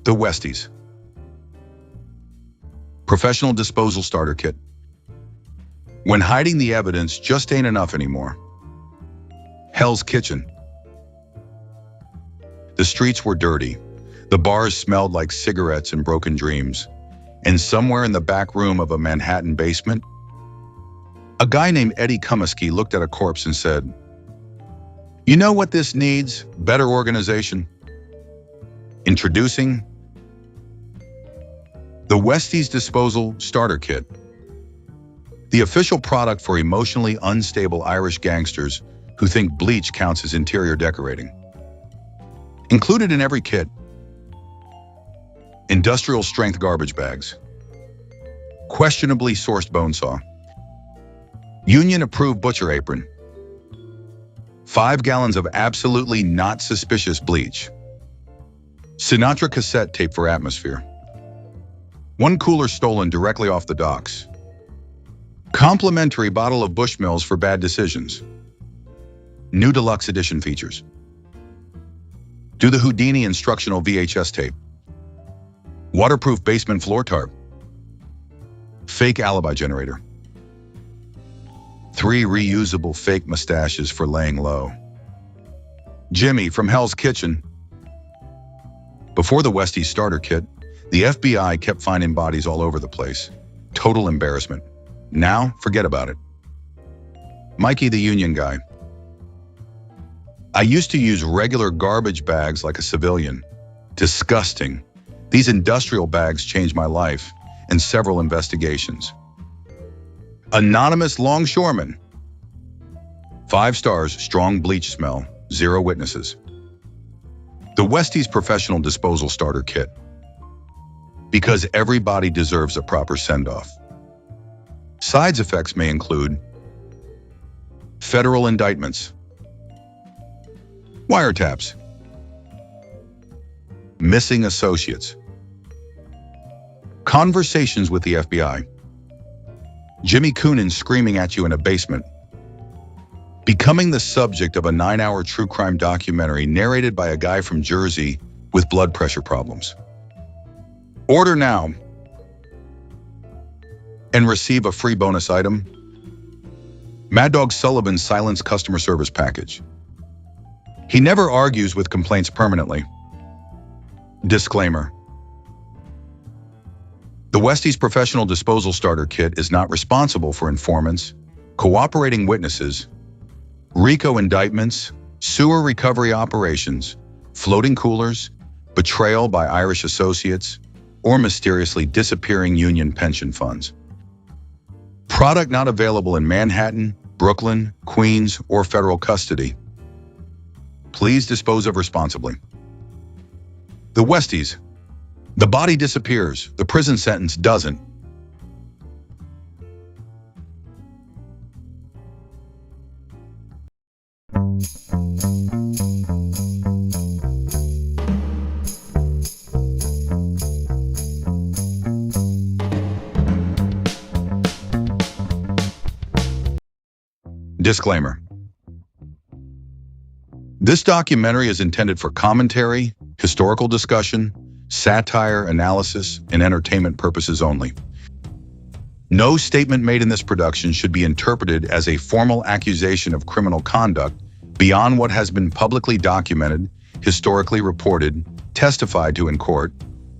The Westies. Professional disposal starter kit. When hiding the evidence just ain't enough anymore. Hell's Kitchen. The streets were dirty. The bars smelled like cigarettes and broken dreams. And somewhere in the back room of a Manhattan basement, a guy named Eddie Cummiskey looked at a corpse and said, "You know what this needs? Better organization." Introducing the Westies Disposal Starter Kit, the official product for emotionally unstable Irish gangsters who think bleach counts as interior decorating. Included in every kit, industrial strength garbage bags, questionably sourced bone saw, union approved butcher apron, 5 gallons of absolutely not suspicious bleach, Sinatra cassette tape for atmosphere, 1 cooler stolen directly off the docks, complimentary bottle of Bushmills for bad decisions, new deluxe edition features, do the Houdini instructional VHS tape, waterproof basement floor tarp, fake alibi generator, 3 reusable fake mustaches for laying low. Jimmy from Hell's Kitchen. Before the Westies starter kit, the FBI kept finding bodies all over the place. Total embarrassment. Now, forget about it. Mikey the union guy. I used to use regular garbage bags like a civilian. Disgusting. These industrial bags changed my life and several investigations. Anonymous longshoreman. 5 stars, strong bleach smell, 0 witnesses. The Westies Professional Disposal Starter Kit. Because everybody deserves a proper send-off. Side effects may include federal indictments, wiretaps, missing associates, conversations with the FBI, Jimmy Coonan screaming at you in a basement, becoming the subject of a 9-hour true crime documentary narrated by a guy from Jersey with blood pressure problems. Order now and receive a free bonus item. Mad Dog Sullivan's Silence Customer Service Package. He never argues with complaints permanently. Disclaimer. The Westies Professional Disposal Starter Kit is not responsible for informants, cooperating witnesses, RICO indictments, sewer recovery operations, floating coolers, betrayal by Irish associates, or mysteriously disappearing union pension funds. Product not available in Manhattan, Brooklyn, Queens, or federal custody. Please dispose of responsibly. The Westies. The body disappears, the prison sentence doesn't. Disclaimer. This documentary is intended for commentary, historical discussion, satire, analysis, and entertainment purposes only. No statement made in this production should be interpreted as a formal accusation of criminal conduct beyond what has been publicly documented, historically reported, testified to in court,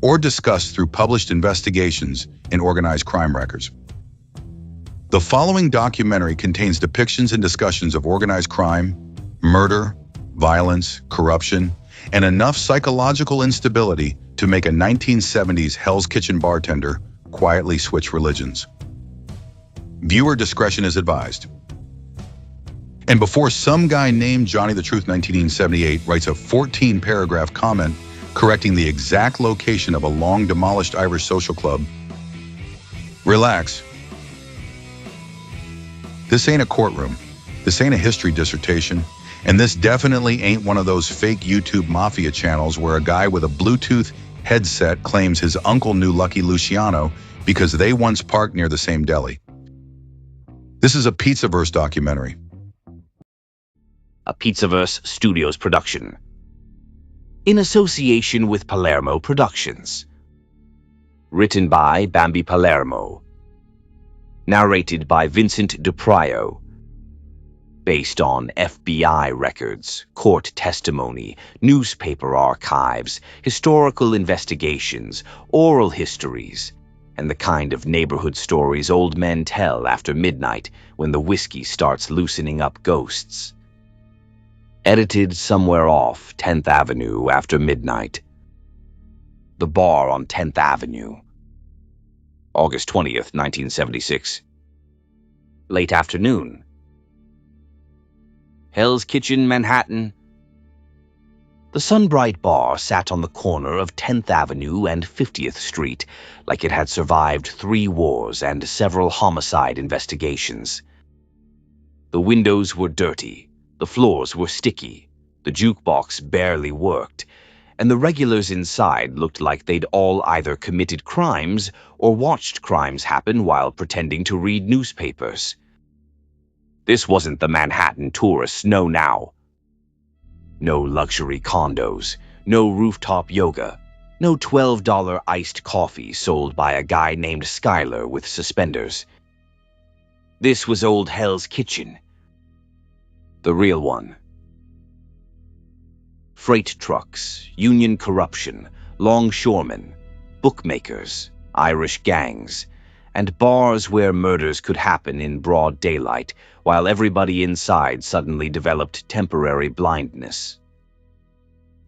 or discussed through published investigations and organized crime records. The following documentary contains depictions and discussions of organized crime, murder, violence, corruption, and enough psychological instability to make a 1970s Hell's Kitchen bartender quietly switch religions. Viewer discretion is advised. And before some guy named Johnny the Truth 1978 writes a 14-paragraph comment correcting the exact location of a long-demolished Irish social club, relax. This ain't a courtroom. This ain't a history dissertation. And this definitely ain't one of those fake YouTube mafia channels where a guy with a Bluetooth headset claims his uncle knew Lucky Luciano because they once parked near the same deli. This is a Pizzaverse documentary. A Pizzaverse Studios production. in association with Palermo Productions. Written by Bambi Palermo. Narrated by Vincent DePrio. Based on FBI records, court testimony, newspaper archives, historical investigations, oral histories, and the kind of neighborhood stories old men tell after midnight when the whiskey starts loosening up ghosts. Edited somewhere off 10th Avenue after midnight. The Bar on 10th Avenue. August 20th, 1976. Late afternoon. Hell's Kitchen, Manhattan. The Sunbrite Bar sat on the corner of 10th Avenue and 50th Street like it had survived 3 wars and several homicide investigations. The windows were dirty, the floors were sticky, the jukebox barely worked, and the regulars inside looked like they'd all either committed crimes or watched crimes happen while pretending to read newspapers. This wasn't the Manhattan tourists know now. No luxury condos, no rooftop yoga, no $12 iced coffee sold by a guy named Skyler with suspenders. This was old Hell's Kitchen. The real one. Freight trucks, union corruption, longshoremen, bookmakers, Irish gangs, and bars where murders could happen in broad daylight while everybody inside suddenly developed temporary blindness.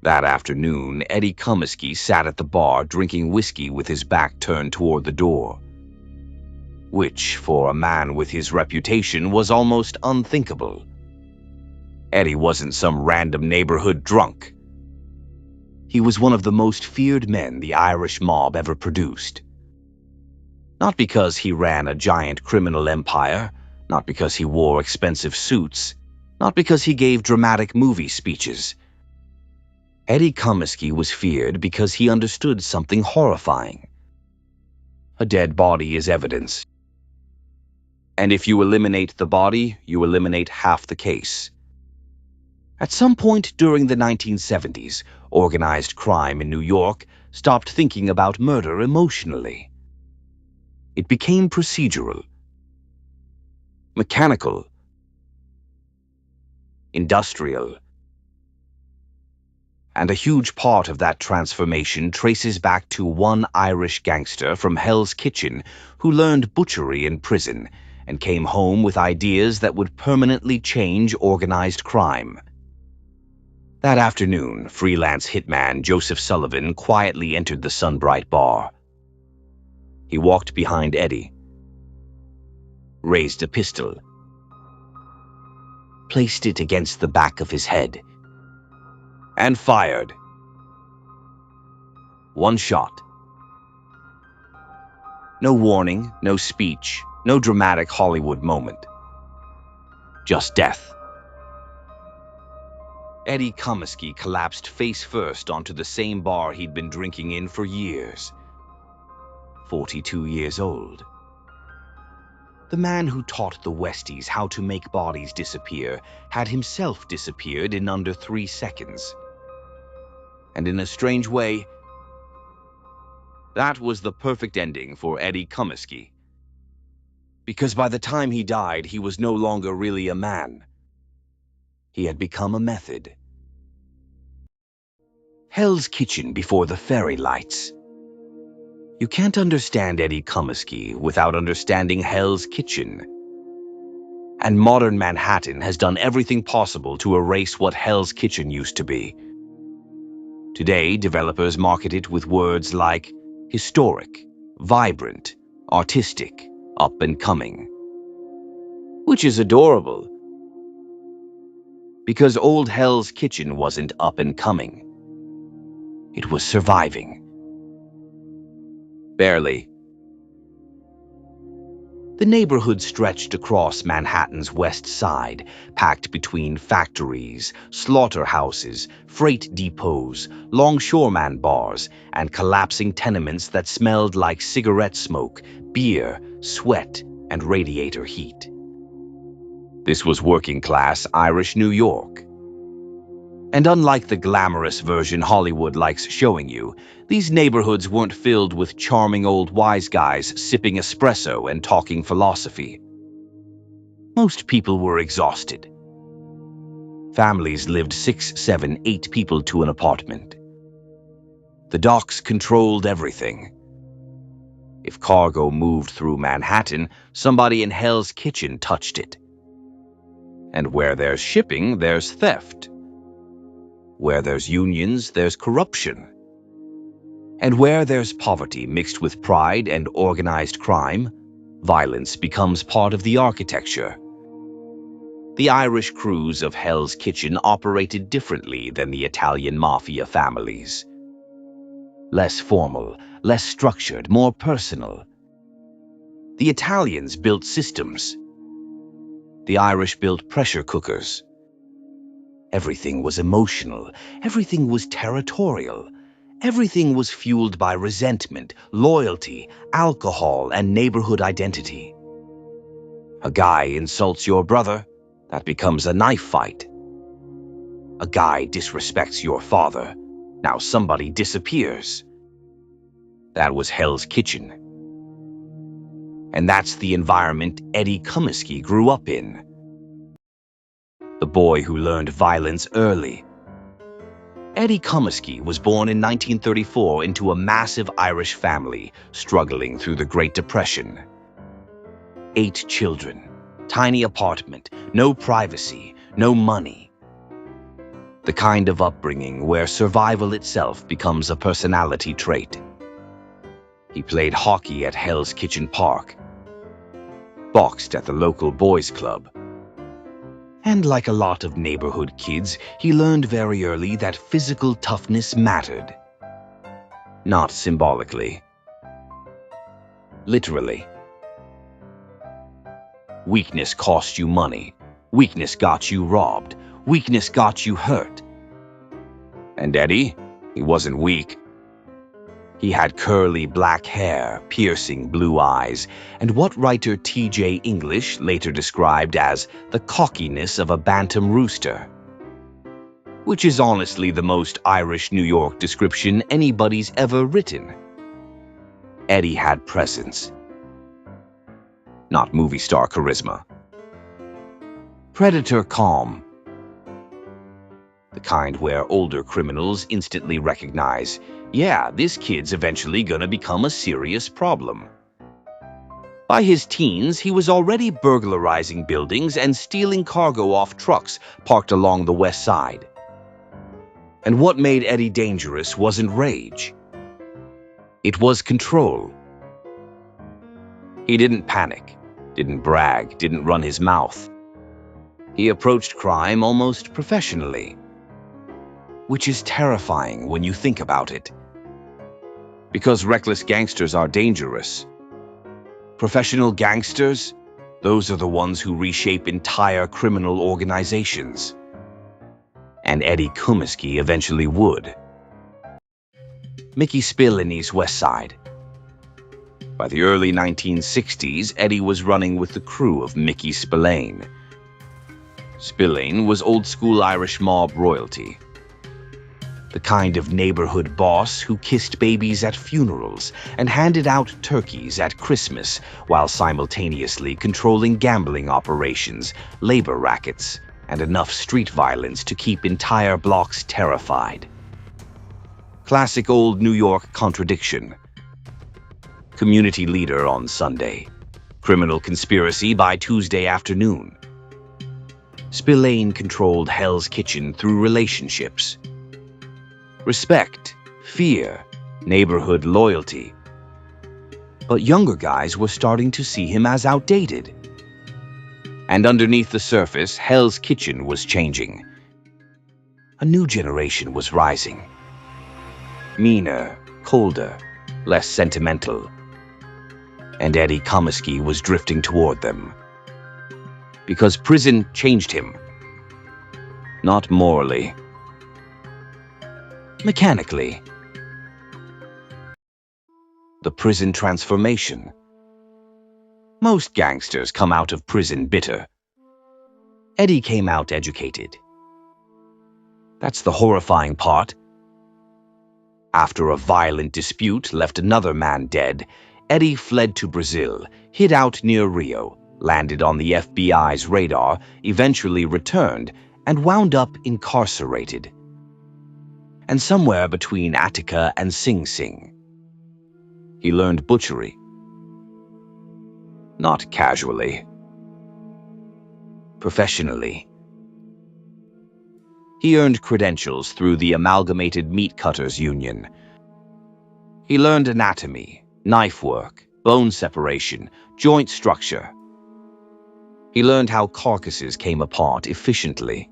That afternoon, Eddie Cummiskey sat at the bar drinking whiskey with his back turned toward the door, which, for a man with his reputation, was almost unthinkable. Eddie wasn't some random neighborhood drunk. He was one of the most feared men the Irish mob ever produced. Not because he ran a giant criminal empire, not because he wore expensive suits, not because he gave dramatic movie speeches. Eddie Cummiskey was feared because he understood something horrifying. A dead body is evidence. And if you eliminate the body, you eliminate half the case. At some point during the 1970s, organized crime in New York stopped thinking about murder emotionally. It became procedural, mechanical, industrial. And a huge part of that transformation traces back to one Irish gangster from Hell's Kitchen who learned butchery in prison and came home with ideas that would permanently change organized crime. That afternoon, freelance hitman Joseph Sullivan quietly entered the Sunbrite Bar. He walked behind Eddie, raised a pistol, placed it against the back of his head, and fired. One shot. No warning, no speech, no dramatic Hollywood moment. Just death. Eddie Cummiskey collapsed face first onto the same bar he'd been drinking in for years. 42 years old. The man who taught the Westies how to make bodies disappear had himself disappeared in under 3 seconds. And in a strange way, that was the perfect ending for Eddie Cummiskey. Because by the time he died, he was no longer really a man. He had become a method. Hell's Kitchen before the fairy lights. You can't understand Eddie Cummiskey without understanding Hell's Kitchen. And modern Manhattan has done everything possible to erase what Hell's Kitchen used to be. Today, developers market it with words like historic, vibrant, artistic, up and coming. Which is adorable. Because old Hell's Kitchen wasn't up and coming. It was surviving. Barely. The neighborhood stretched across Manhattan's west side, packed between factories, slaughterhouses, freight depots, longshoreman bars, and collapsing tenements that smelled like cigarette smoke, beer, sweat, and radiator heat. This was working-class Irish New York. And unlike the glamorous version Hollywood likes showing you, these neighborhoods weren't filled with charming old wise guys sipping espresso and talking philosophy. Most people were exhausted. Families lived 6, 7, 8 people to an apartment. The docks controlled everything. If cargo moved through Manhattan, somebody in Hell's Kitchen touched it. And where there's shipping, there's theft. Where there's unions, there's corruption. And where there's poverty mixed with pride and organized crime, violence becomes part of the architecture. The Irish crews of Hell's Kitchen operated differently than the Italian mafia families. Less formal, less structured, more personal. The Italians built systems. The Irish built pressure cookers. Everything was emotional. Everything was territorial. Everything was fueled by resentment, loyalty, alcohol, and neighborhood identity. A guy insults your brother, that becomes a knife fight. A guy disrespects your father, now somebody disappears. That was Hell's Kitchen. And that's the environment Eddie Cummiskey grew up in. The boy who learned violence early. Eddie Cummiskey was born in 1934 into a massive Irish family struggling through the Great Depression. 8 children, tiny apartment, no privacy, no money. The kind of upbringing where survival itself becomes a personality trait. He played hockey at Hell's Kitchen Park, boxed at the local boys' club. And like a lot of neighborhood kids, he learned very early that physical toughness mattered. Not symbolically. Literally. Weakness cost you money. Weakness got you robbed. Weakness got you hurt. And Eddie, he wasn't weak. He had curly black hair, piercing blue eyes, and what writer T.J. English later described as the cockiness of a bantam rooster. Which is honestly the most Irish New York description anybody's ever written. Eddie had presence. Not movie star charisma. Predator calm. The kind where older criminals instantly recognize, yeah, this kid's eventually gonna become a serious problem. By his teens, he was already burglarizing buildings and stealing cargo off trucks parked along the west side. And what made Eddie dangerous wasn't rage. It was control. He didn't panic, didn't brag, didn't run his mouth. He approached crime almost professionally. Which is terrifying when you think about it. Because reckless gangsters are dangerous. Professional gangsters, those are the ones who reshape entire criminal organizations. And Eddie Cummiskey eventually would. Mickey Spillane's West Side. By the early 1960s, Eddie was running with the crew of Mickey Spillane. Spillane was old-school Irish mob royalty. The kind of neighborhood boss who kissed babies at funerals and handed out turkeys at Christmas while simultaneously controlling gambling operations, labor rackets, and enough street violence to keep entire blocks terrified. Classic old New York contradiction. Community leader on Sunday. Criminal conspiracy by Tuesday afternoon. Spillane controlled Hell's Kitchen through relationships. Respect, fear, neighborhood loyalty. But younger guys were starting to see him as outdated. And underneath the surface, Hell's Kitchen was changing. A new generation was rising. Meaner, colder, less sentimental. And Eddie Cummiskey was drifting toward them. Because prison changed him. Not morally. Mechanically. The prison transformation. Most gangsters come out of prison bitter. Eddie came out educated. That's the horrifying part. After a violent dispute left another man dead, Eddie fled to Brazil, hid out near Rio, landed on the FBI's radar, eventually returned, and wound up incarcerated. And somewhere between Attica and Sing Sing, he learned butchery. Not casually. Professionally. He earned credentials through the Amalgamated Meat Cutters Union. He learned anatomy, knife work, bone separation, joint structure. He learned how carcasses came apart efficiently.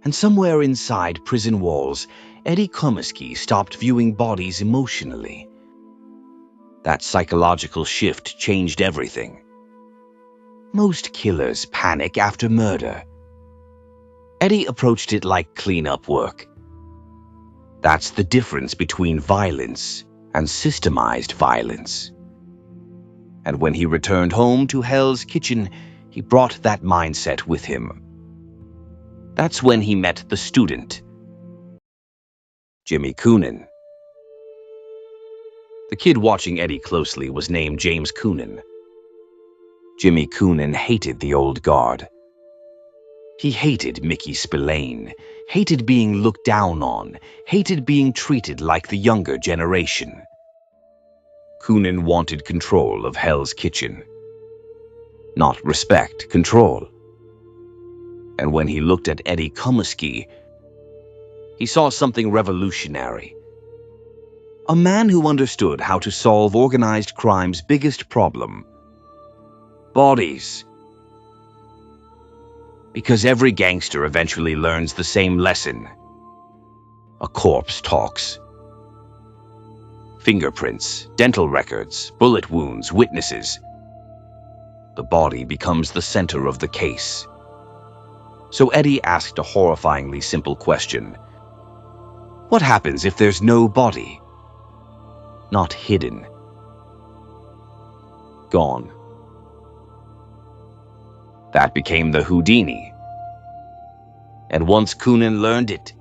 And somewhere inside prison walls, Eddie Cummiskey stopped viewing bodies emotionally. That psychological shift changed everything. Most killers panic after murder. Eddie approached it like cleanup work. That's the difference between violence and systemized violence. And when he returned home to Hell's Kitchen, he brought that mindset with him. That's when he met the student, Jimmy Coonan. The kid watching Eddie closely was named James Coonan. Jimmy Coonan hated the old guard. He hated Mickey Spillane, hated being looked down on, hated being treated like the younger generation. Coonan wanted control of Hell's Kitchen. Not respect, control. And when he looked at Eddie Cummiskey, he saw something revolutionary. A man who understood how to solve organized crime's biggest problem: bodies. Because every gangster eventually learns the same lesson. A corpse talks. Fingerprints, dental records, bullet wounds, witnesses. The body becomes the center of the case. So Eddie asked a horrifyingly simple question. What happens if there's no body? Not hidden. Gone. That became the Houdini. And once Coonan learned it,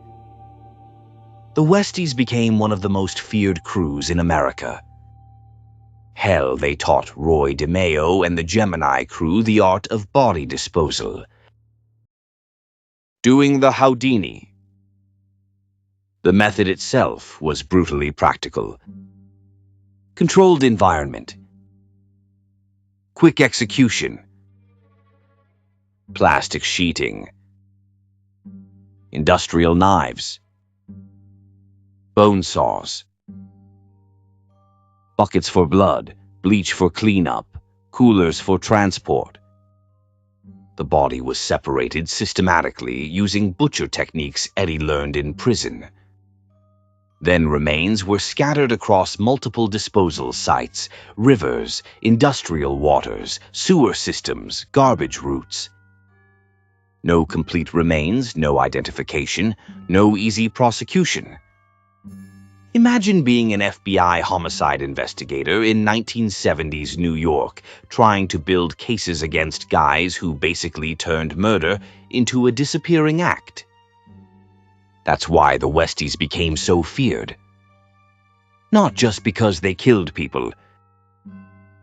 the Westies became one of the most feared crews in America. Hell, they taught Roy DeMeo and the Gemini crew the art of body disposal. Doing the Houdini. The method itself was brutally practical. Controlled environment. Quick execution. Plastic sheeting. Industrial knives. Bone saws. Buckets for blood, bleach for cleanup, coolers for transport. The body was separated systematically using butcher techniques Eddie learned in prison. Then remains were scattered across multiple disposal sites, rivers, industrial waters, sewer systems, garbage routes. No complete remains, no identification, no easy prosecution. Imagine being an FBI homicide investigator in 1970s New York, trying to build cases against guys who basically turned murder into a disappearing act. That's why the Westies became so feared. Not just because they killed people,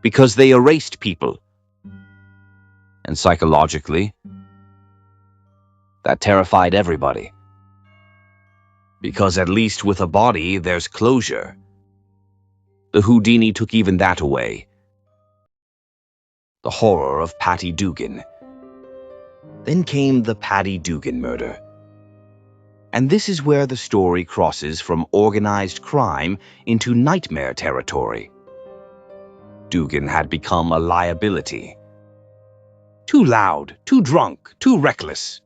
because they erased people. And psychologically, that terrified everybody. Because at least with a body, there's closure. The Houdini took even that away. The horror of Patty Dugan. Then came the Patty Dugan murder. And this is where the story crosses from organized crime into nightmare territory. Dugan had become a liability. Too loud, too drunk, too reckless.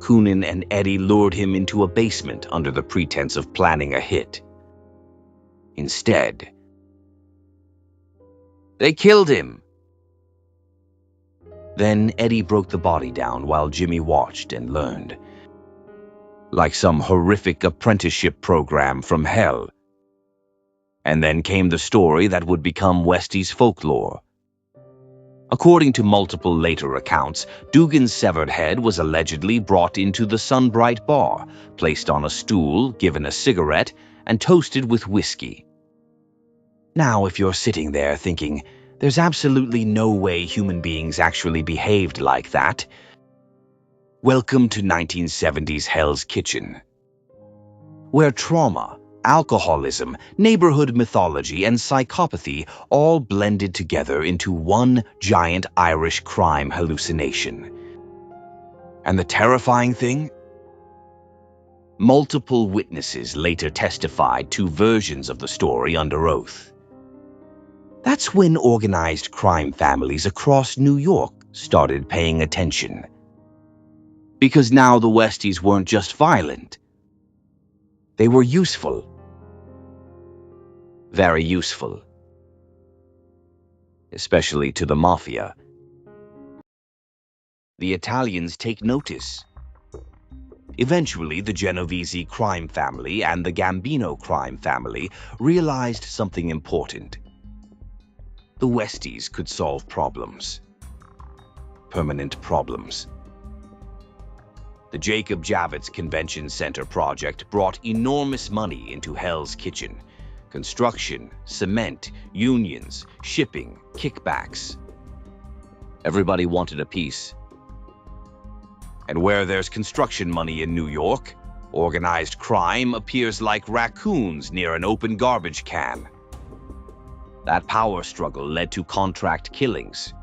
Coonan and Eddie lured him into a basement under the pretense of planning a hit. Instead, they killed him. Then Eddie broke the body down while Jimmy watched and learned. Like some horrific apprenticeship program from hell. And then came the story that would become Westies folklore. According to multiple later accounts, Dugan's severed head was allegedly brought into the Sunbrite Bar, placed on a stool, given a cigarette, and toasted with whiskey. Now, if you're sitting there thinking, there's absolutely no way human beings actually behaved like that, welcome to 1970s Hell's Kitchen, where trauma, alcoholism, neighborhood mythology, and psychopathy all blended together into one giant Irish crime hallucination. And the terrifying thing? Multiple witnesses later testified to versions of the story under oath. That's when organized crime families across New York started paying attention. Because now the Westies weren't just violent. They were useful. Very useful. Especially to the mafia. The Italians take notice. Eventually, the Genovese crime family and the Gambino crime family realized something important. The Westies could solve problems. Permanent problems. The Jacob Javits Convention Center project brought enormous money into Hell's Kitchen. Construction, cement, unions, shipping, kickbacks. Everybody wanted a piece. And where there's construction money in New York, organized crime appears like raccoons near an open garbage can. That power struggle led to contract killings.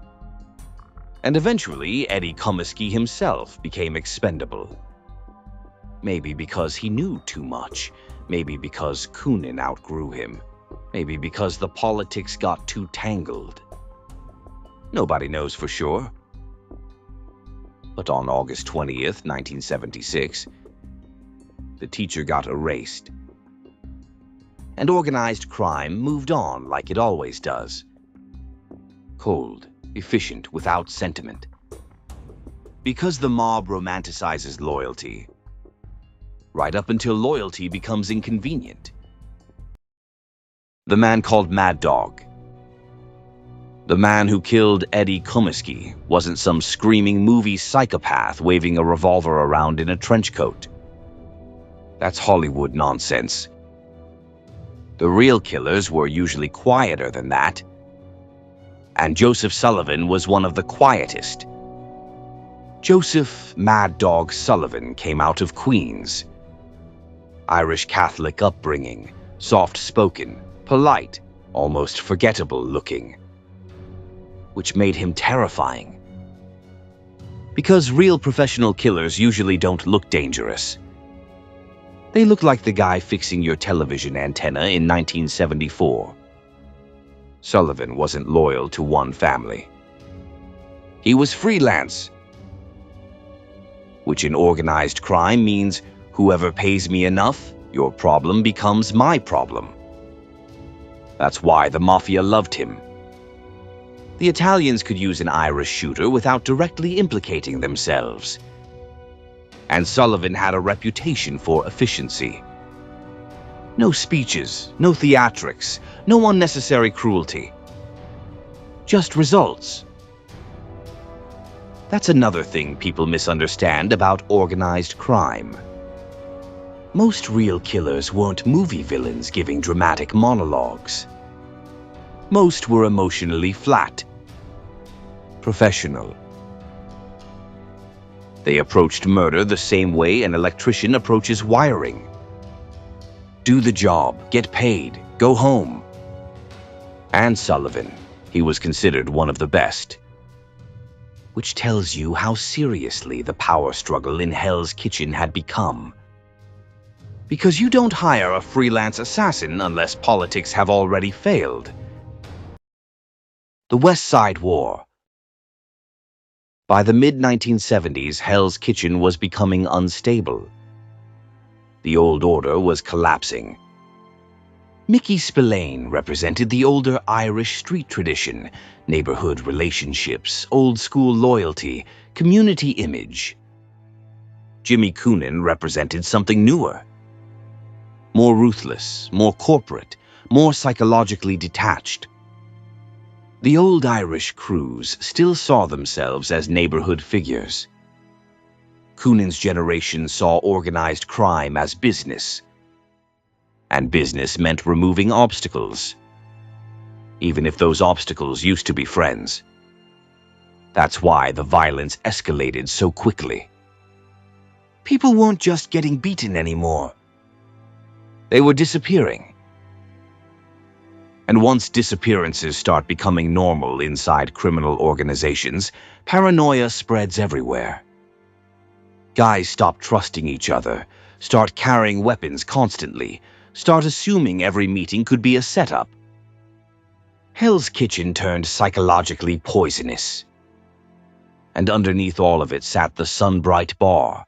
And eventually, Eddie Cummiskey himself became expendable. Maybe because he knew too much. Maybe because Coonan outgrew him. Maybe because the politics got too tangled. Nobody knows for sure. But on August 20th, 1976, the teacher got erased. And organized crime moved on like it always does. Cold, efficient, without sentiment. Because the mob romanticizes loyalty, right up until loyalty becomes inconvenient. The man called Mad Dog, the man who killed Eddie Cummiskey, wasn't some screaming movie psychopath waving a revolver around in a trench coat. That's Hollywood nonsense. The real killers were usually quieter than that. And Joseph Sullivan was one of the quietest. Joseph Mad Dog Sullivan came out of Queens. Irish Catholic upbringing, soft-spoken, polite, almost forgettable-looking, which made him terrifying. Because real professional killers usually don't look dangerous. They look like the guy fixing your television antenna in 1974. Sullivan wasn't loyal to one family. He was freelance, which in organized crime means whoever pays me enough, your problem becomes my problem. That's why the mafia loved him. The Italians could use an Irish shooter without directly implicating themselves. And Sullivan had a reputation for efficiency. No speeches, no theatrics, no unnecessary cruelty. Just results. That's another thing people misunderstand about organized crime. Most real killers weren't movie villains giving dramatic monologues. Most were emotionally flat. Professional. They approached murder the same way an electrician approaches wiring. Do the job, get paid, go home. And Sullivan, he was considered one of the best. Which tells you how seriously the power struggle in Hell's Kitchen had become. Because you don't hire a freelance assassin unless politics have already failed. The West Side War. By the mid-1970s, Hell's Kitchen was becoming unstable. The old order was collapsing. Mickey Spillane represented the older Irish street tradition, neighborhood relationships, old-school loyalty, community image. Jimmy Coonan represented something newer. More ruthless, more corporate, more psychologically detached. The old Irish crews still saw themselves as neighborhood figures. Coonan's generation saw organized crime as business, and business meant removing obstacles, even if those obstacles used to be friends. That's why the violence escalated so quickly. People weren't just getting beaten anymore. They were disappearing. And once disappearances start becoming normal inside criminal organizations, paranoia spreads everywhere. Guys stop trusting each other, start carrying weapons constantly, start assuming every meeting could be a setup. Hell's Kitchen turned psychologically poisonous. And underneath all of it sat the Sunbrite Bar,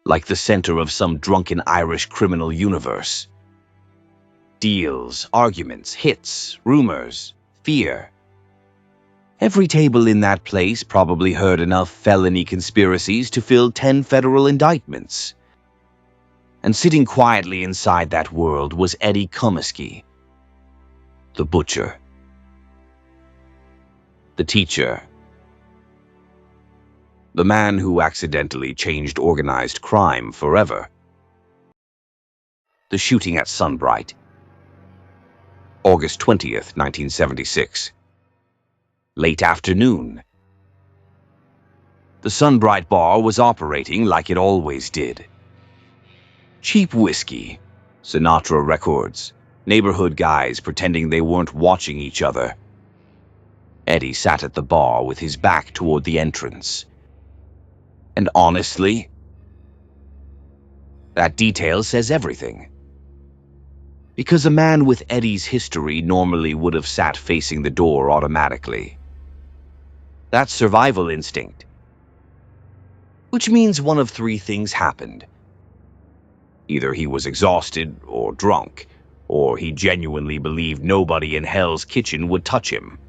like the center of some drunken Irish criminal universe. Deals, arguments, hits, rumors, fear. Every table in that place probably heard enough felony conspiracies to fill 10 federal indictments. And sitting quietly inside that world was Eddie Cummiskey, the butcher, the teacher, the man who accidentally changed organized crime forever. The shooting at Sunbrite, August 20th, 1976. Late afternoon. The Sunbrite Bar was operating like it always did. Cheap whiskey, Sinatra records, neighborhood guys pretending they weren't watching each other. Eddie sat at the bar with his back toward the entrance. And honestly, that detail says everything. Because a man with Eddie's history normally would have sat facing the door automatically. That's survival instinct. Which means one of three things happened. Either he was exhausted or drunk, or he genuinely believed nobody in Hell's Kitchen would touch him.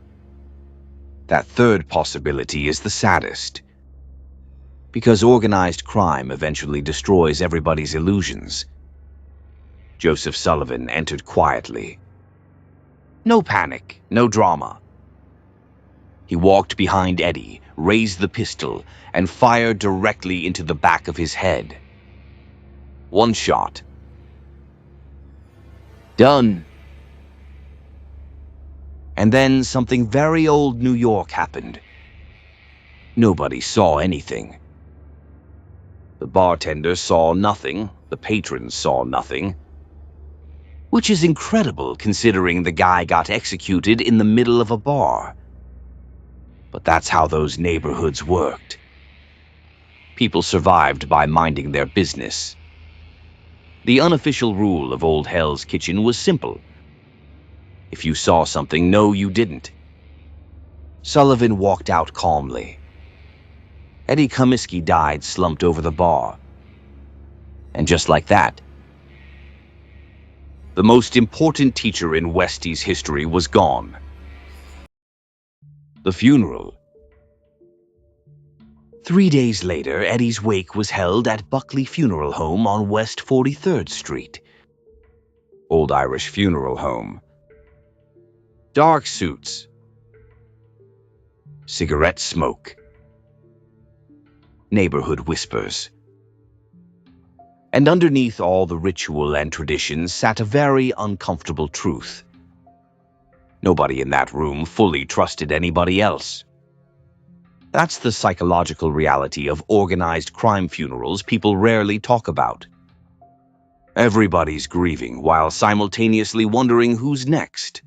That third possibility is the saddest. Because organized crime eventually destroys everybody's illusions. Joseph Sullivan entered quietly. No panic, no drama. He walked behind Eddie, raised the pistol, and fired directly into the back of his head. One shot. Done. And then something very old New York happened. Nobody saw anything. The bartender saw nothing, the patrons saw nothing. Which is incredible considering the guy got executed in the middle of a bar. But that's how those neighborhoods worked. People survived by minding their business. The unofficial rule of Old Hell's Kitchen was simple. If you saw something, no, you didn't. Sullivan walked out calmly. Eddie Cummiskey died slumped over the bar. And just like that, the most important teacher in Westies history was gone. The funeral. 3 days later, Eddie's wake was held at Buckley Funeral Home on West 43rd Street. Old Irish funeral home. Dark suits. Cigarette smoke. Neighborhood whispers. And underneath all the ritual and tradition sat a very uncomfortable truth. Nobody in that room fully trusted anybody else. That's the psychological reality of organized crime funerals people rarely talk about. Everybody's grieving while simultaneously wondering who's next.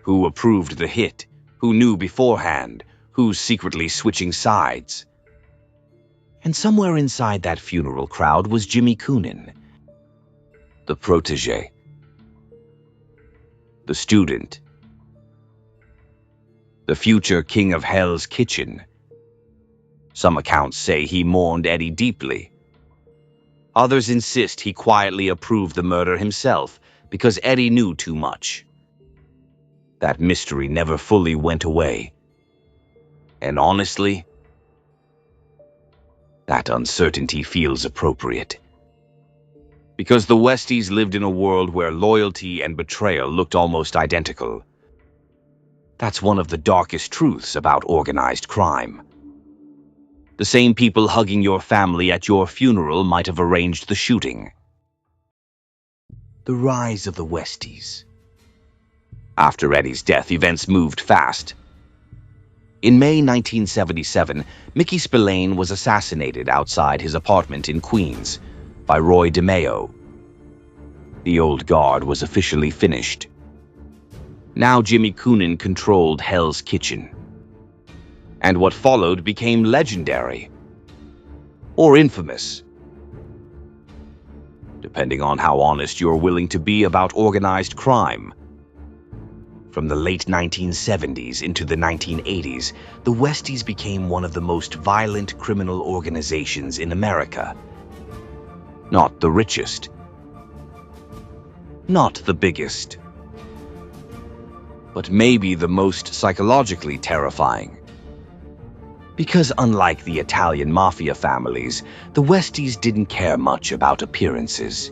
Who approved the hit? Who knew beforehand? Who's secretly switching sides? And somewhere inside that funeral crowd was Jimmy Coonan, the protege, the student, the future king of Hell's Kitchen. Some accounts say he mourned Eddie deeply. Others insist he quietly approved the murder himself because Eddie knew too much. That mystery never fully went away. And honestly, that uncertainty feels appropriate. Because the Westies lived in a world where loyalty and betrayal looked almost identical. That's one of the darkest truths about organized crime. The same people hugging your family at your funeral might have arranged the shooting. The rise of the Westies. After Eddie's death, events moved fast. In May 1977, Mickey Spillane was assassinated outside his apartment in Queens by Roy DeMeo. The old guard was officially finished. Now Jimmy Coonan controlled Hell's Kitchen. And what followed became legendary. Or infamous. Depending on how honest you're willing to be about organized crime. From the late 1970s into the 1980s, the Westies became one of the most violent criminal organizations in America. Not the richest. Not the biggest. But maybe the most psychologically terrifying. Because unlike the Italian mafia families, the Westies didn't care much about appearances.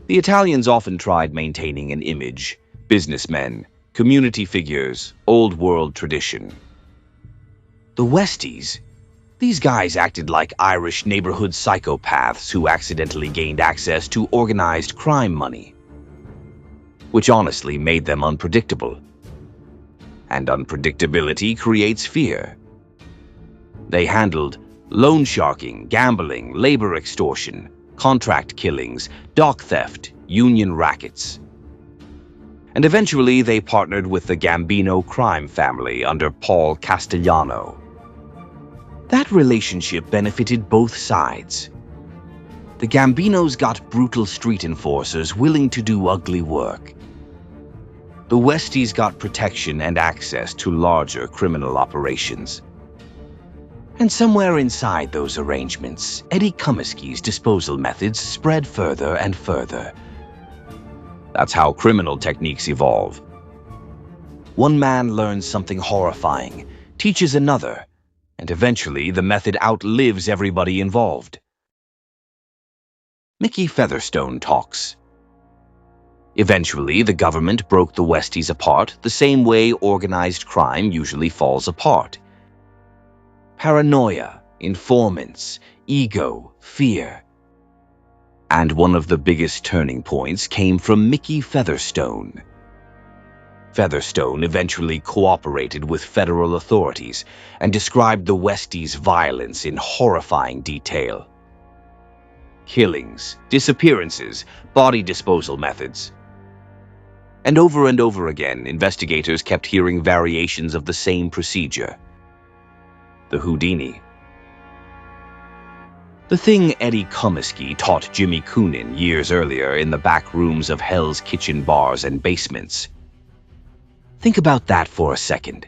The Italians often tried maintaining an image, businessmen, community figures, old-world tradition. The Westies? These guys acted like Irish neighborhood psychopaths who accidentally gained access to organized crime money, which honestly made them unpredictable. And unpredictability creates fear. They handled loan sharking, gambling, labor extortion, contract killings, dock theft, union rackets. And eventually they partnered with the Gambino crime family under Paul Castellano. That relationship benefited both sides. The Gambinos got brutal street enforcers willing to do ugly work. The Westies got protection and access to larger criminal operations. And somewhere inside those arrangements, Eddie Cummiskey's disposal methods spread further and further. That's how criminal techniques evolve. One man learns something horrifying, teaches another, and eventually the method outlives everybody involved. Mickey Featherstone talks. Eventually, the government broke the Westies apart the same way organized crime usually falls apart. Paranoia, informants, ego, fear. And one of the biggest turning points came from Mickey Featherstone. Featherstone eventually cooperated with federal authorities and described the Westies' violence in horrifying detail. Killings, disappearances, body disposal methods. And over again, investigators kept hearing variations of the same procedure. The Houdini. The thing Eddie Cummiskey taught Jimmy Coonan years earlier in the back rooms of Hell's Kitchen bars and basements. Think about that for a second.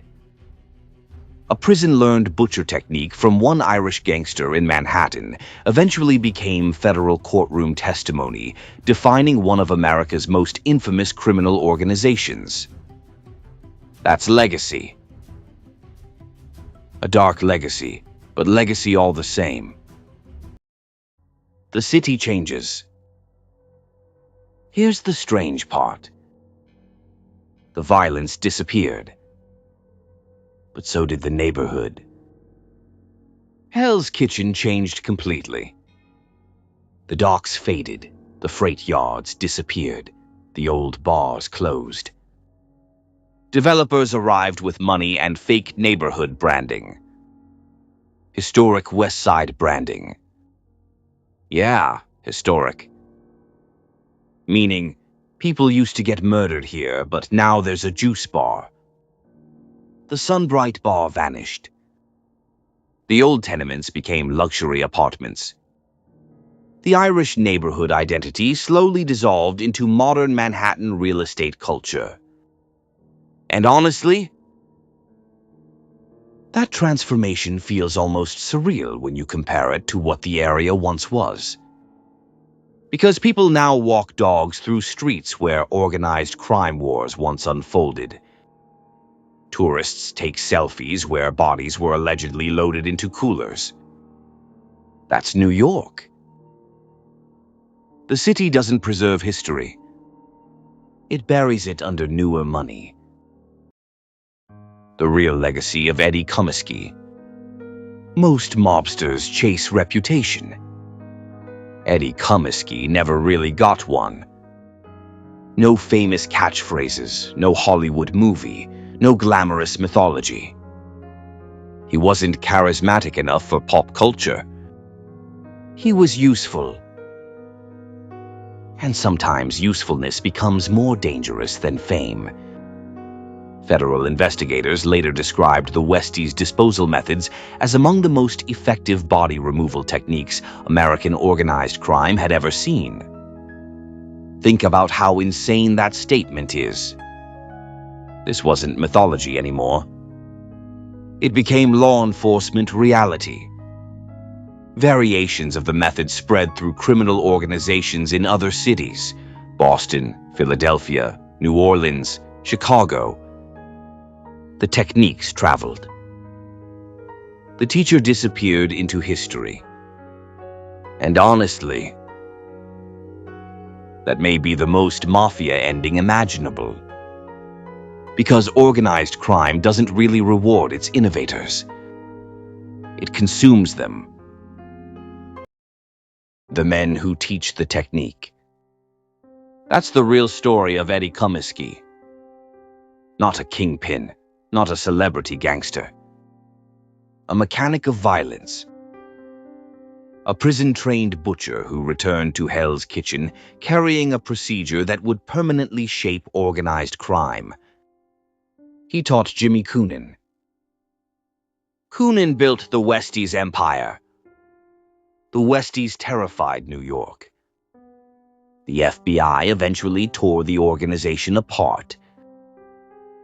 A prison-learned butcher technique from one Irish gangster in Manhattan eventually became federal courtroom testimony, defining one of America's most infamous criminal organizations. That's legacy. A dark legacy, but legacy all the same. The city changes. Here's the strange part. The violence disappeared. But so did the neighborhood. Hell's Kitchen changed completely. The docks faded, the freight yards disappeared, the old bars closed. Developers arrived with money and fake neighborhood branding. Historic West Side branding. Yeah, historic. Meaning, people used to get murdered here, but now there's a juice bar. The Sunbrite Bar vanished. The old tenements became luxury apartments. The Irish neighborhood identity slowly dissolved into modern Manhattan real estate culture. And honestly, that transformation feels almost surreal when you compare it to what the area once was. Because people now walk dogs through streets where organized crime wars once unfolded. Tourists take selfies where bodies were allegedly loaded into coolers. That's New York. The city doesn't preserve history. It buries it under newer money. the real legacy of Eddie Cummiskey. Most mobsters chase reputation. Eddie Cummiskey never really got one. No famous catchphrases, no Hollywood movie, no glamorous mythology. He wasn't charismatic enough for pop culture. He was useful. And sometimes usefulness becomes more dangerous than fame. Federal investigators later described the Westies' disposal methods as among the most effective body removal techniques American organized crime had ever seen. Think about how insane that statement is. This wasn't mythology anymore. It became law enforcement reality. Variations of the method spread through criminal organizations in other cities: Boston, Philadelphia, New Orleans, Chicago. The techniques traveled. The teacher disappeared into history. And honestly, that may be the most mafia ending imaginable. Because organized crime doesn't really reward its innovators. It consumes them. The men who teach the technique. That's the real story of Eddie Cummiskey. Not a kingpin, not a celebrity gangster. A mechanic of violence. A prison-trained butcher who returned to Hell's Kitchen carrying a procedure that would permanently shape organized crime. He taught Jimmy Coonan. Coonan built the Westies empire. The Westies terrified New York. The FBI eventually tore the organization apart.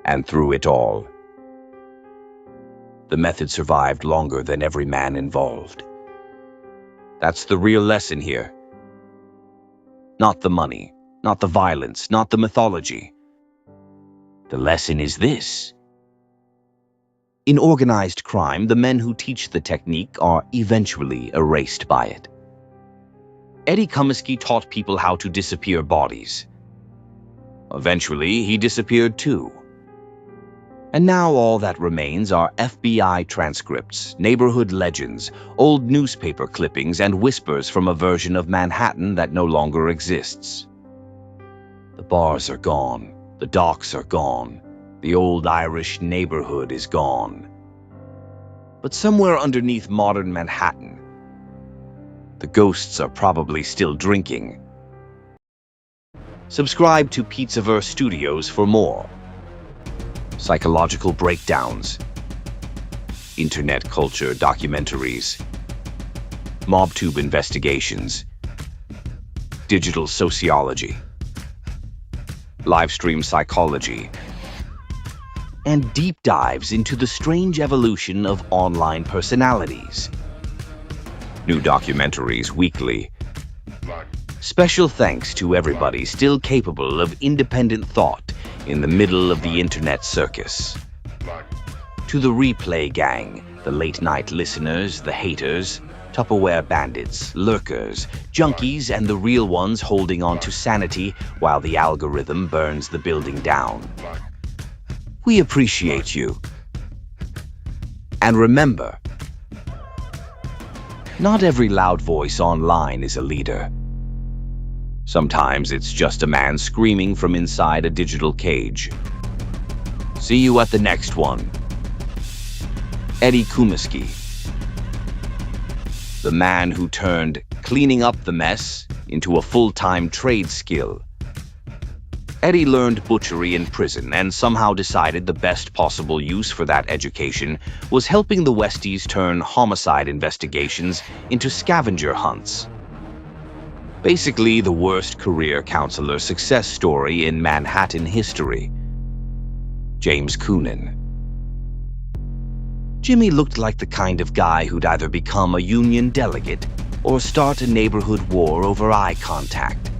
And through it all, the method survived longer than every man involved. That's the real lesson here. Not the money, not the violence, not the mythology. The lesson is this. In organized crime, the men who teach the technique are eventually erased by it. Eddie Cummiskey taught people how to disappear bodies. Eventually, he disappeared too. And now all that remains are FBI transcripts, neighborhood legends, old newspaper clippings, and whispers from a version of Manhattan that no longer exists. The bars are gone. The docks are gone. The old Irish neighborhood is gone. But somewhere underneath modern Manhattan, the ghosts are probably still drinking. Subscribe to Pizzaverse Studios for more. Psychological breakdowns, internet culture documentaries, MobTube investigations, digital sociology, livestream psychology, and deep dives into the strange evolution of online personalities. New documentaries weekly. Special thanks to everybody still capable of independent thought in the middle of the internet circus. To the replay gang, the late-night listeners, the haters, Tupperware bandits, lurkers, junkies, and the real ones holding on to sanity while the algorithm burns the building down. We appreciate you. And remember, not every loud voice online is a leader. Sometimes it's just a man screaming from inside a digital cage. See you at the next one. Eddie Cummiskey, the man who turned cleaning up the mess into a full-time trade skill. Eddie learned butchery in prison and somehow decided the best possible use for that education was helping the Westies turn homicide investigations into scavenger hunts. Basically, the worst career counselor success story in Manhattan history. James Coonan. Jimmy looked like the kind of guy who'd either become a union delegate or start a neighborhood war over eye contact.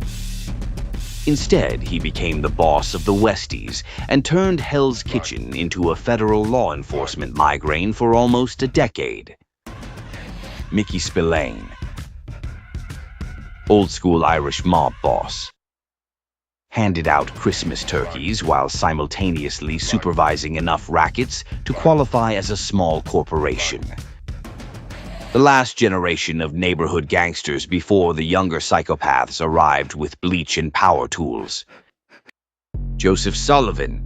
Instead, he became the boss of the Westies and turned Hell's Kitchen into a federal law enforcement migraine for almost a decade. Mickey Spillane. Old-school Irish mob boss. handed out Christmas turkeys while simultaneously supervising enough rackets to qualify as a small corporation. The last generation of neighborhood gangsters before the younger psychopaths arrived with bleach and power tools. Joseph Sullivan.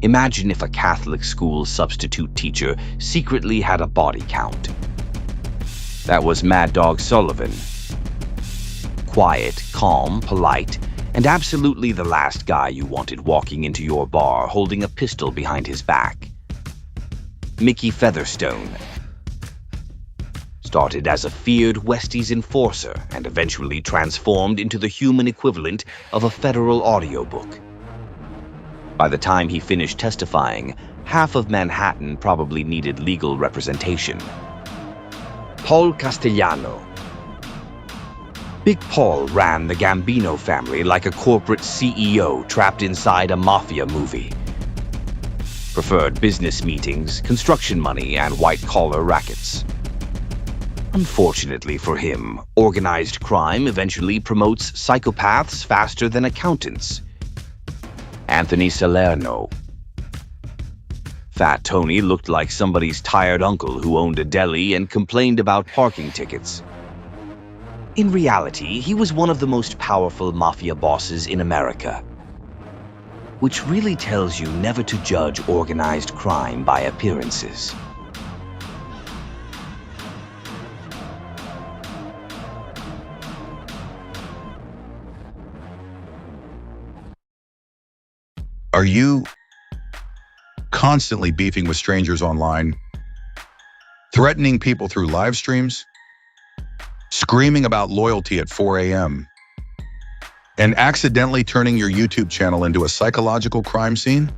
Imagine if a Catholic school substitute teacher secretly had a body count. That was Mad Dog Sullivan. Quiet, calm, polite, and absolutely the last guy you wanted walking into your bar holding a pistol behind his back. Mickey Featherstone. Started as a feared Westies enforcer and eventually transformed into the human equivalent of a federal audiobook. By the time he finished testifying, half of Manhattan probably needed legal representation. Paul Castellano. Big Paul ran the Gambino family like a corporate CEO trapped inside a mafia movie. Preferred business meetings, construction money, and white-collar rackets. Unfortunately for him, organized crime eventually promotes psychopaths faster than accountants. Anthony Salerno. Fat Tony looked like somebody's tired uncle who owned a deli and complained about parking tickets. In reality, he was one of the most powerful mafia bosses in America. Which really tells you never to judge organized crime by appearances. Are you constantly beefing with strangers online, threatening people through live streams, screaming about loyalty at 4 a.m., and accidentally turning your YouTube channel into a psychological crime scene?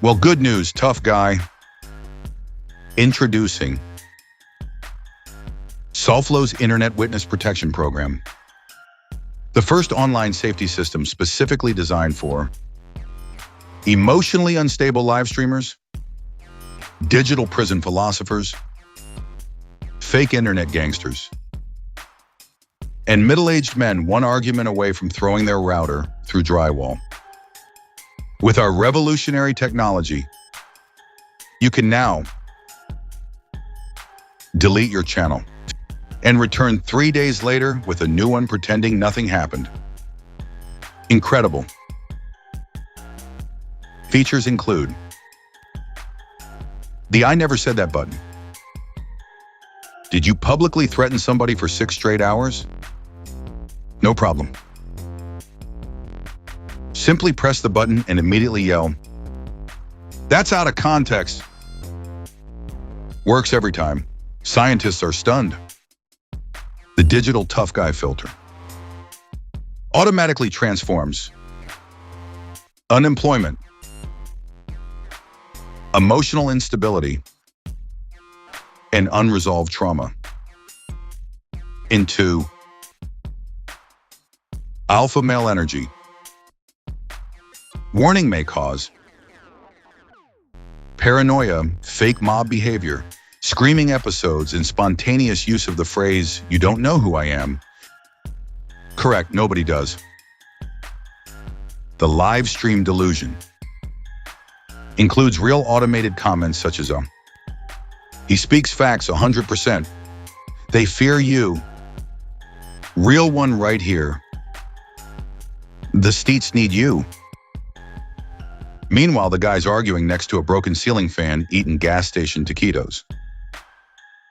Well, good news, tough guy. Introducing Sulflo's Internet Witness Protection Program, the first online safety system specifically designed for emotionally unstable live streamers, digital prison philosophers, fake internet gangsters, and middle-aged men one argument away from throwing their router through drywall. With our revolutionary technology, you can now delete your channel and return 3 days later with a new one pretending nothing happened. Incredible. Features include the I never said that button. Did you publicly threaten somebody for 6 straight hours? No problem. Simply press the button and immediately yell, "That's out of context." Works every time. Scientists are stunned. The digital tough guy filter automatically transforms unemployment, emotional instability, and unresolved trauma into alpha male energy. Warning may cause paranoia, fake mob behavior, screaming episodes, and spontaneous use of the phrase, "You don't know who I am." Correct, nobody does. The live stream delusion includes real automated comments such as, "He speaks facts 100%. They fear you. Real one right here. The Steets need you." Meanwhile, the guy's arguing next to a broken ceiling fan, eating gas station taquitos.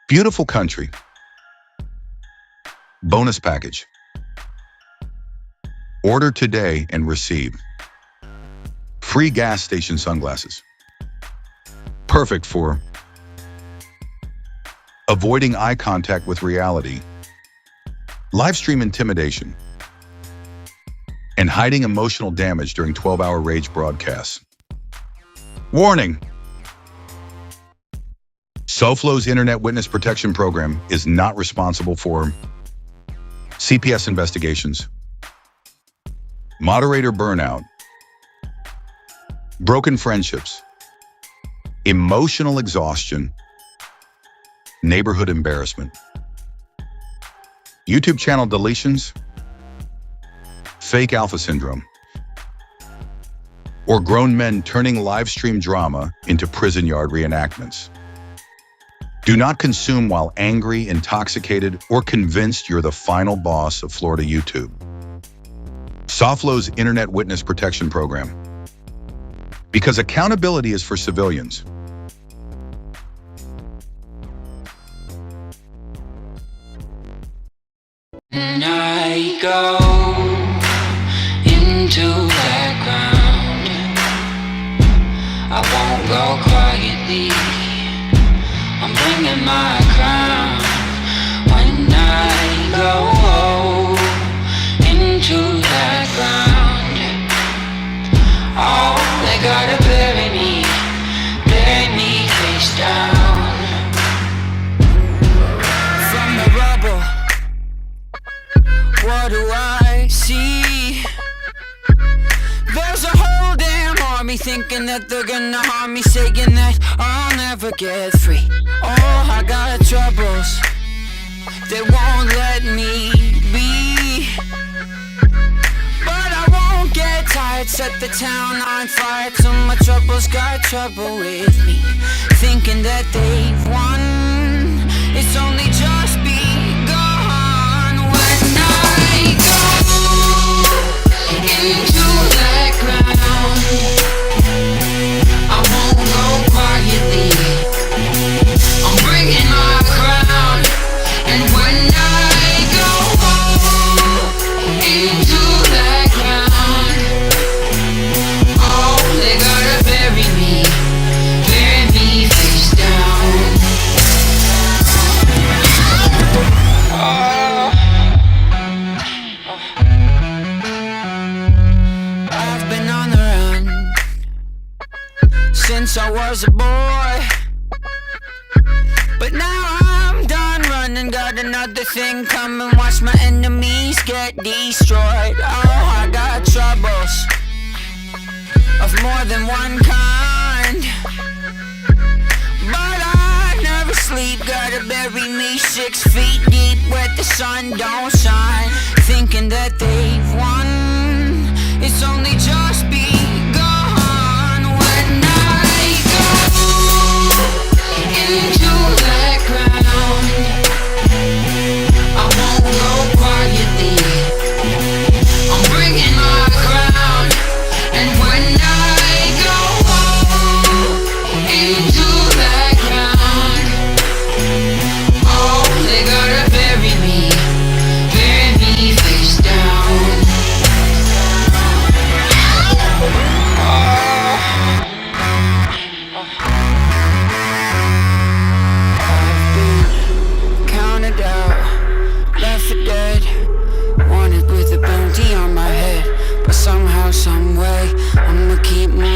Beautiful country. Bonus package. Order today and receive free gas station sunglasses. Perfect for avoiding eye contact with reality, live stream intimidation, and hiding emotional damage during 12-hour rage broadcasts. Warning! Sulflo's Internet Witness Protection Program is not responsible for CPS investigations, moderator burnout, broken friendships, emotional exhaustion, neighborhood embarrassment, YouTube channel deletions, fake alpha syndrome, or grown men turning live stream drama into prison yard reenactments. Do not consume while angry, intoxicated, or convinced you're the final boss of Florida YouTube. SOFLO's Internet Witness Protection Program. Because accountability is for civilians. And I go into that ground, I won't go quietly, I'm bringing my crown. When I go into that ground, oh, they gotta bury me face down. From the rubble, what do I see? There's a whole damn army thinking that they're gonna harm me, saying that I'll never get free. Oh, I got troubles, they won't let me be. But I won't get tired, set the town on fire till my troubles got trouble with me. Thinking that they've won, it's only just begun. When I go into that ground, I won't go quietly, I'm bringing my crown. And when I go into that ground, oh, they gotta bury me face down. I've been on the run since I was a boy, but now I'm done running, got another thing coming, watch my enemies get destroyed. Oh, I got troubles of more than one kind, but I never sleep, gotta bury me 6 feet deep where the sun don't shine. Thinking that they've won, it's only just begun. When I go into that ground, I won't go quietly, I'm bringing my crown. And when I go into that ground, oh, they gotta bury me face down. I've been counted out, left for dead, wanted with a bounty on my head, but somehow, someway, I'ma keep moving.